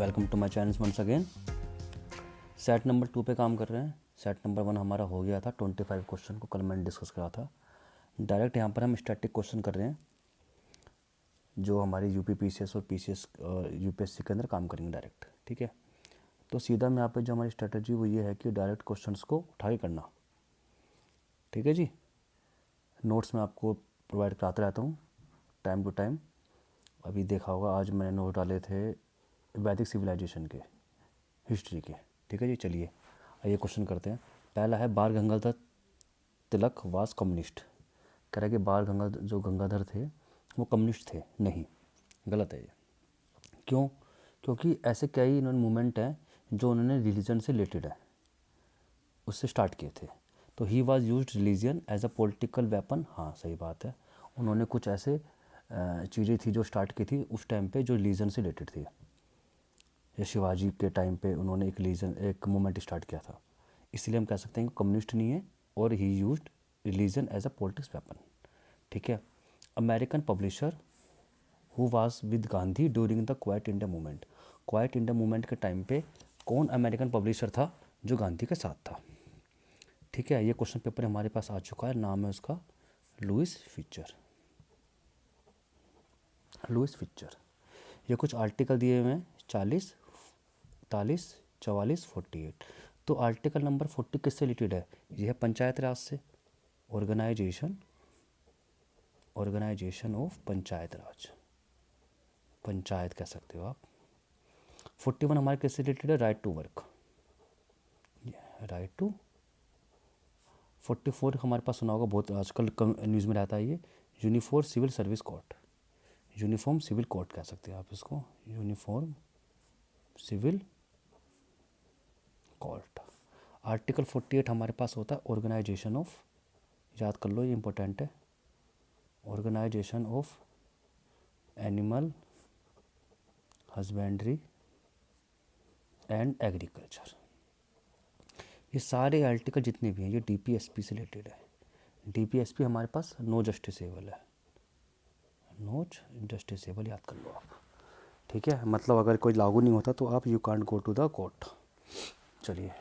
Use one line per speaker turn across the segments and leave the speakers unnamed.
Welcome to my channel once again. Set number 2 पे काम कर रहे हैं। सेट नंबर 1 हमारा हो गया था, 25 क्वेश्चन को कल मैंने डिस्कस करा था। डायरेक्ट यहाँ पर हम स्टैटिक क्वेश्चन कर रहे हैं जो हमारी यूपी पीसीएस और पीसीएस यूपीएससी के अंदर काम करेंगे डायरेक्ट। ठीक है, तो सीधा मैं यहाँ पे जो हमारी स्ट्रेटजी वो ये है कि डायरेक्ट क्वेश्चंस को उठा के करना। ठीक है जी, नोट्स मैं आपको प्रोवाइड कराता रहता हूँ टाइम टू टाइम। अभी देखा होगा आज मैंने नोट डाले थे वैदिक सिविलाइजेशन के, हिस्ट्री के। ठीक है जी, चलिए आइए क्वेश्चन करते हैं। पहला है बाल गंगाधर तिलक वाज कम्युनिस्ट। कह रहा है कि बाल गंगाधर थे वो कम्युनिस्ट थे। नहीं, गलत है ये। क्यों? क्योंकि ऐसे कई इन्होंने मूवमेंट हैं जो उन्होंने रिलीजन से रिलेटेड है, उससे स्टार्ट किए थे। तो he was used religion as a political weapon. हाँ सही बात है, उन्होंने कुछ ऐसे चीज़ें थी जो स्टार्ट की थी उस टाइम पे जो रिलीजन से रिलेटेड थी। या शिवाजी के टाइम पे उन्होंने एक मूवमेंट स्टार्ट किया था, इसलिए हम कह सकते हैं कि कम्युनिस्ट नहीं है और he used religion as a politics weapon. ठीक है, American publisher who was with Gandhi during the quit India movement. Quit India movement के टाइम पे कौन अमेरिकन पब्लिशर था जो गांधी के साथ था? ठीक है, ये क्वेश्चन पेपर हमारे पास आ चुका है, नाम है उसका लुइस फिचर। लुइस फिचर, ये कुछ आर्टिकल दिए हुए हैं 40, 41, 44, 48। तो आर्टिकल नंबर 40 किससे रिलेटेड है? यह है पंचायत राज से, ऑर्गेनाइजेशन ऑफ पंचायत राज, पंचायत कह सकते हो आप। 41 हमारे किससे रिलेटेड है? Right to work, right to. 44 हमारे पास सुना होगा, बहुत आजकल न्यूज़ में रहता है ये, uniform civil service code, uniform civil code कह सकते हैं आप इसको, यूनिफॉर्म सिविल कोड। आर्टिकल 48 हमारे पास होता है ऑर्गेनाइजेशन ऑफ, याद कर लो ये इंपॉर्टेंट है, organisation of animal husbandry and agriculture. ये सारे आर्टिकल जितने भी हैं ये डीपीएसपी से रिलेटेड है। डीपीएसपी हमारे पास नो जस्टिसेबल है, नो जस्टिसेबल याद कर लो आप। ठीक है, मतलब अगर कोई लागू नहीं होता तो आप you can't go to the court. चलिए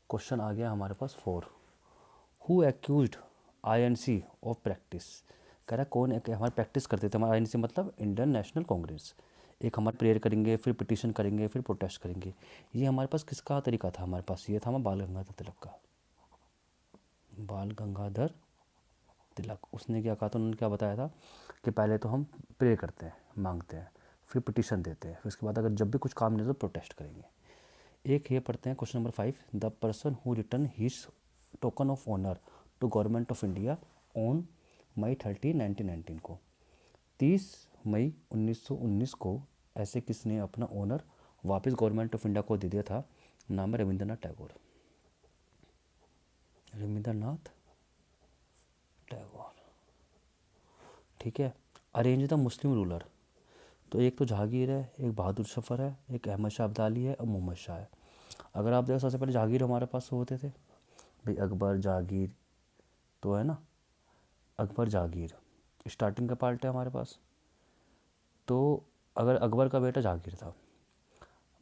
क्वेश्चन आ गया हमारे पास 4। Who accused INC of practice. कह रहा है कौन एक हमारे प्रैक्टिस करते थे, हमारा आईएनसी मतलब इंडियन नेशनल कांग्रेस। एक हमारे प्रेयर करेंगे, फिर पिटीशन करेंगे, फिर प्रोटेस्ट करेंगे। ये हमारे पास किसका तरीका था? हमारे पास ये था हमारा बाल गंगाधर तिलक का। बाल गंगाधर तिलक, उसने क्या कहा था, उन्होंने क्या बताया था कि पहले तो हम प्रे करते हैं, मांगते हैं, फिर पिटीशन देते हैं, फिर उसके बाद अगर जब भी कुछ काम नहीं तो प्रोटेस्ट करेंगे। एक ये पढ़ते हैं question number 5। The person who return his token of honour to government of India on May 30, 1919 को, 30 मई 1919 को ऐसे किसने अपना ऑनर वापस गवर्नमेंट ऑफ इंडिया को दे दिया था? नाम है रविंद्रनाथ टैगोर, रविंद्रनाथ टैगोर। ठीक है, अरेंज द मुस्लिम रूलर, तो एक तो जहांगीर है, एक बहादुर सफ़र है, एक अहमद शाह अब्दाली है और मोहम्मद शाह है। अगर आप देखो सबसे पहले जहांगीर हमारे पास होते थे भाई, अकबर जहांगीर तो है ना, अकबर जहांगीर स्टार्टिंग का पार्ट है हमारे पास। तो अगर अकबर का बेटा जहांगीर था,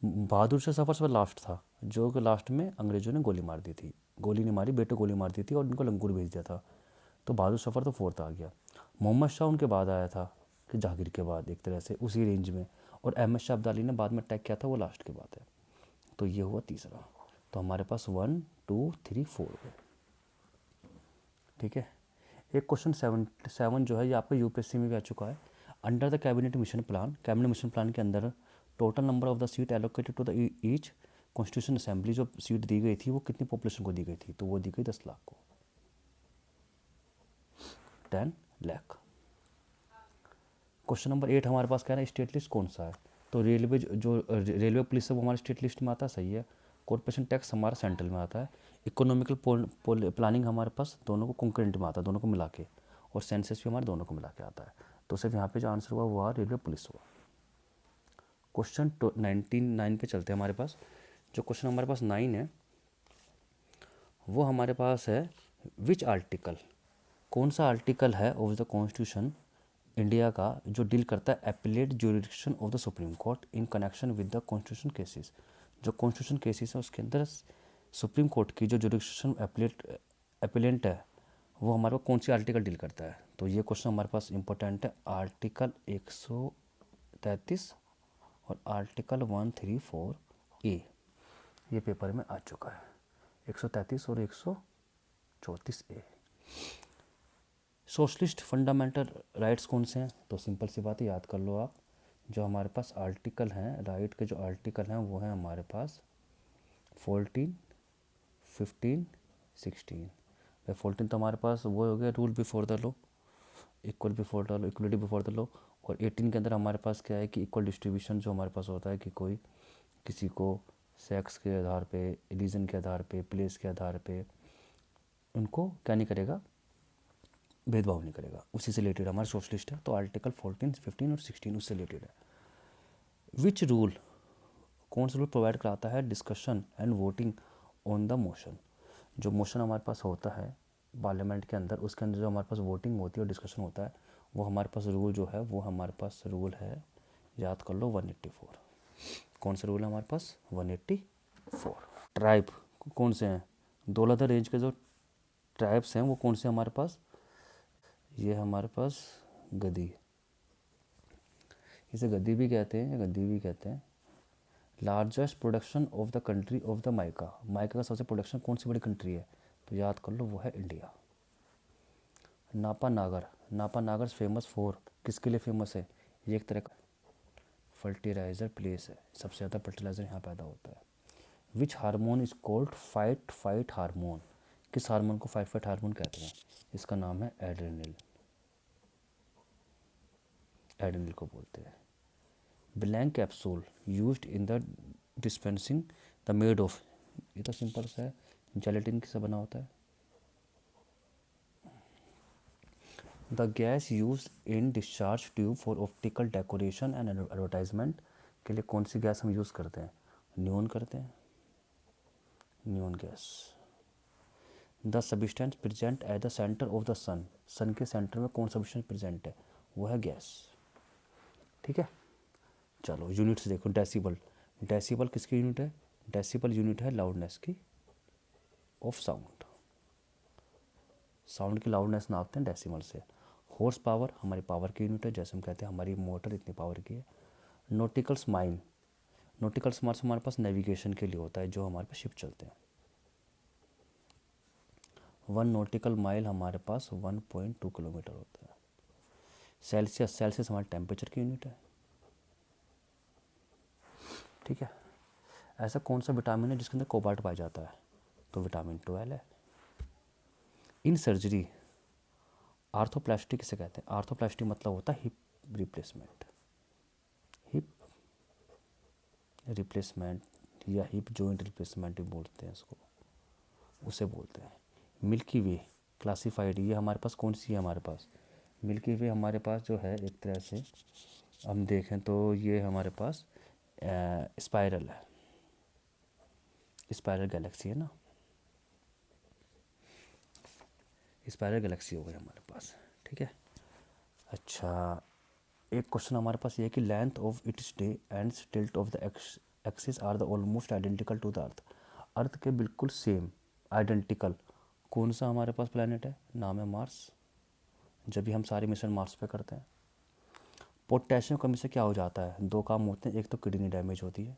बहादुर शाह सफ़र से लास्ट था जो कि लास्ट में अंग्रेज़ों ने गोली मार दी थी, गोली नहीं मारी, बेटे गोली मार दी थी और उनको लंगूर भेज दिया था। तो बहादुर सफ़र तो 4th आ गया। मोहम्मद शाह उनके बाद आया था कि जहांगीर के बाद एक तरह से उसी रेंज में, और अहमद शाह अब्दाली ने बाद में अटैक किया था, वो लास्ट के बाद है। तो ये हुआ तीसरा। तो हमारे पास 1, 2, 3, 4 हुए। ठीक है, एक क्वेश्चन 7 जो है ये आपका यूपीएससी में भी आ चुका है। Under the cabinet mission plan, cabinet mission plan के अंदर total number of the seat allocated to the each constitution assembly, जो सीट दी गई थी वो कितनी पॉपुलेशन को दी गई थी? तो वो दी गई 10 लाख को, 10 लाख। क्वेश्चन नंबर 8 हमारे पास कह रहा है स्टेट लिस्ट कौन सा है? तो रेलवे, जो रेलवे पुलिस है वो हमारे स्टेट लिस्ट में आता है, सही है। कॉर्पोरेशन टैक्स हमारा सेंट्रल में आता है। इकोनॉमिकल प्लानिंग हमारे पास दोनों को कंकरेंट में आता है, दोनों को मिला के, और सेंसस भी हमारे दोनों को मिला के आता है। तो सिर्फ यहाँ पे जो आंसर हुआ वो रेलवे पुलिस हुआ। क्वेश्चन 9 पे चलते हैं हमारे पास। जो क्वेश्चन हमारे पास 9 है वो हमारे पास है विच आर्टिकल, कौन सा आर्टिकल है ऑफ द कॉन्स्टिट्यूशन इंडिया का जो डील करता है appellate jurisdiction of the supreme court in connection with the constitution cases. जो कॉन्स्टिट्यूशन केसेस है उसके अंदर सुप्रीम कोर्ट की जो ज्यूरिडिक्शन एपिलेंट है वो हमारे को कौन सी आर्टिकल डील करता है। तो ये क्वेश्चन हमारे पास इंपॉर्टेंट है, आर्टिकल 133 और आर्टिकल 134 ए, ये पेपर में आ चुका है, 133 और 134 ए। सोशलिस्ट फंडामेंटल राइट्स कौन से हैं, तो सिंपल सी बात है, याद कर लो आप। जो हमारे पास आर्टिकल हैं राइट के, जो आर्टिकल हैं वो हैं हमारे पास 14, 15, 16। 14 तो हमारे पास वो हो गया rule before the law, equal before the law, equality before the law. और 18 के अंदर हमारे पास क्या है कि इक्वल डिस्ट्रीब्यूशन जो हमारे पास होता है कि कोई किसी को सेक्स के आधार पे, रिलीजन के आधार पे, प्लेस के आधार पे उनको क्या नहीं करेगा, भेदभाव नहीं करेगा। उसी से रिलेटेड हमारा सोशलिस्ट है। तो आर्टिकल 14, 15 और 16 उससे रिलेटेड है। विच रूल, कौन सा रूल प्रोवाइड कराता है discussion and voting on the motion. जो मोशन हमारे पास होता है पार्लियामेंट के अंदर, उसके अंदर जो हमारे पास वोटिंग होती है और डिस्कशन होता है, वो हमारे पास रूल जो है वो हमारे पास रूल है, याद कर लो 184। कौन सा रूल है हमारे पास, 184। ट्राइब कौन से हैं, दौलत रेंज के जो ट्राइब्स हैं वो कौन से हमारे पास, ये हमारे पास गद्दी, इसे गद्दी भी कहते हैं, गद्दी भी कहते हैं। Largest production of the country of the mica, mica का सबसे प्रोडक्शन कौन सी बड़ी कंट्री है, तो याद कर लो वो है इंडिया। नापा नागर, नापा नागर फेमस फॉर, किसके लिए फेमस है, ये एक तरह का फर्टिलाइज़र प्लेस है, सबसे ज़्यादा फर्टिलाइज़र यहाँ पैदा होता है। Which hormone is called fight fight hormone, किस हार्मोन को फाइट फाइट हार्मोन कहते हैं, इसका नाम है एड्रेनल, एड्रेनल को बोलते हैं। Blank capsule used in the dispensing the made of, ये तो सिंपल सा है, जेलेटिन किससे बना होता है। The gas use in discharge tube for optical decoration and advertisement के लिए कौन सी गैस हम यूज़ करते हैं, न्योन करते हैं, neon gas. The substance present at the centre of the sun, sun के सेंटर में कौन सा सब्सटेंस प्रेजेंट है, वो है गैस। ठीक है, चलो यूनिट्स देखो। डेसिबल, डेसिबल किसकी यूनिट है, डेसिबल यूनिट है लाउडनेस की ऑफ साउंड, साउंड की लाउडनेस नापते हैं डेसिमल से। हॉर्स पावर हमारी पावर की यूनिट है, जैसे हम कहते हैं हमारी मोटर इतनी पावर की है। नॉटिकल्स माइल, नॉटिकल्स माइल्स हमारे पास नेविगेशन के लिए होता है, जो हमारे पास शिप चलते हैं। 1 नॉटिकल माइल हमारे पास 1.2 किलोमीटर होता है। सेल्सियस, सेल्सियस हमारे टेम्परेचर की यूनिट है। ठीक है, ऐसा कौन सा विटामिन है जिसके अंदर कोबाल्ट पाया जाता है, तो विटामिन 12 है। इन सर्जरी, आर्थोप्लास्टी किसे कहते हैं, आर्थोप्लास्टी मतलब होता है हिप रिप्लेसमेंट, हिप रिप्लेसमेंट या हिप जॉइंट रिप्लेसमेंट भी बोलते हैं इसको, उसे बोलते हैं। मिल्की वे क्लासिफाइड, ये हमारे पास कौन सी है, हमारे पास मिल्की वे हमारे पास जो है एक तरह से हम देखें तो ये हमारे पास स्पाइरल है, स्पाइरल गैलेक्सी है ना, स्पाइरल गैलेक्सी हो गई हमारे पास। ठीक है, अच्छा एक क्वेश्चन हमारे पास ये है कि length of its day and tilt of the axis are the almost identical to the earth, earth के बिल्कुल सेम आइडेंटिकल कौन सा हमारे पास प्लेनेट है, नाम है मार्स, जब भी हम सारे मिशन मार्स पे करते हैं। पोटेशियम कमी से क्या हो जाता है, दो काम होते हैं, एक तो किडनी डैमेज होती है,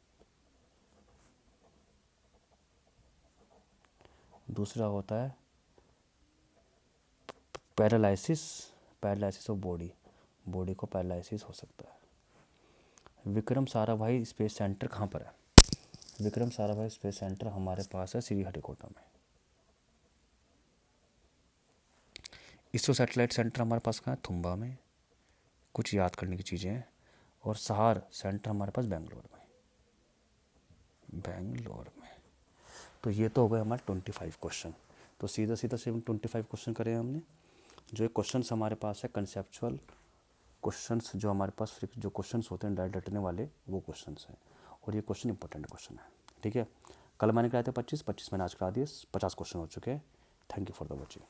दूसरा होता है paralysis, paralysis of body, body को पैरालिसिस हो सकता है। विक्रम साराभाई स्पेस सेंटर कहाँ पर है, विक्रम साराभाई स्पेस सेंटर हमारे पास है श्रीहरिकोटा में। इसरो सैटेलाइट सेंटर हमारे पास कहाँ है, थुम्बा में, कुछ याद करने की चीज़ें हैं। और सहार सेंटर हमारे पास बेंगलोर में, बेंगलोर में। तो ये तो हो गए हमारे 25 क्वेश्चन। तो सीधा सीधा सिर्फ 25 क्वेश्चन करे हमने। जो ये क्वेश्चंस हमारे पास है कंसेप्चुअल क्वेश्चंस, जो हमारे पास जो क्वेश्चंस होते हैं डायरेक्ट रटने वाले, वो क्वेश्चंस हैं, और ये क्वेश्चन इंपॉर्टेंट क्वेश्चन है। ठीक है, कल मैंने कराए थे 25 मैंने आज करा दिए, 50 क्वेश्चन हो चुके हैं। Thank you for the watching.